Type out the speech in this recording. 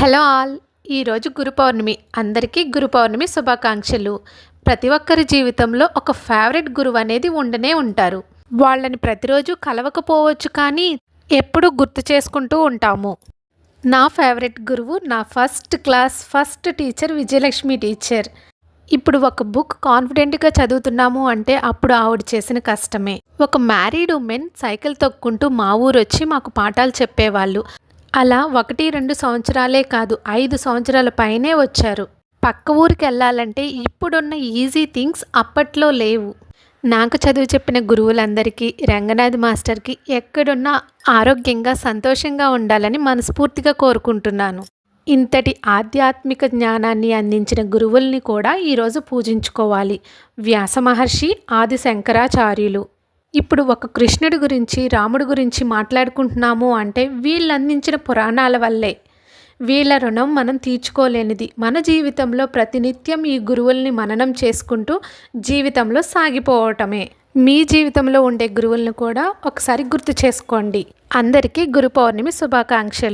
Hello all. ఈరోజు గురు పౌర్ణమి. అందరికీ గురు పౌర్ణమి శుభాకాంక్షలు. ప్రతి ఒక్కరి జీవితంలో ఒక ఫేవరెట్ గురువు అనేది ఉండనే ఉంటారు. వాళ్ళని ప్రతిరోజు కలవకపోవచ్చు, కానీ ఎప్పుడూ గుర్తు చేసుకుంటూ ఉంటాము. నా ఫేవరెట్ గురువు నా first class first teacher Vijayalakshmi teacher. ఇప్పుడు ఒక బుక్ కాన్ఫిడెంట్గా చదువుతున్నాము అంటే అప్పుడు ఆవిడ చేసిన కష్టమే. ఒక మ్యారీడ్ ఉమెన్ సైకిల్ తొక్కుంటూ మా ఊరు వచ్చి మాకు పాఠాలు చెప్పేవాళ్ళు. అలా 1-2 సంవత్సరాలే కాదు, 5 సంవత్సరాల పైనే వచ్చారు. పక్క ఊరికి వెళ్ళాలంటే ఇప్పుడున్న ఈజీ థింగ్స్ అప్పట్లో లేవు. నాకు చదువు చెప్పిన గురువులందరికీ, రంగనాథ్ మాస్టర్కి ఎక్కడున్నా ఆరోగ్యంగా సంతోషంగా ఉండాలని మనస్ఫూర్తిగా కోరుకుంటున్నాను. ఇంతటి ఆధ్యాత్మిక జ్ఞానాన్ని అందించిన గురువుల్ని కూడా ఈరోజు పూజించుకోవాలి. వ్యాస మహర్షి, ఆది శంకరాచార్యులు. ఇప్పుడు ఒక కృష్ణుడి గురించి, రాముడి గురించి మాట్లాడుకుంటున్నాము అంటే వీళ్ళు అందించిన పురాణాల వల్లే. వీళ్ళ రుణం మనం తీర్చుకోలేనిది. మన జీవితంలో ప్రతినిత్యం ఈ గురువుల్ని మననం చేసుకుంటూ జీవితంలో సాగిపోవటమే. మీ జీవితంలో ఉండే గురువులను కూడా ఒకసారి గుర్తు చేసుకోండి. అందరికీ గురు పౌర్ణమి శుభాకాంక్షలు.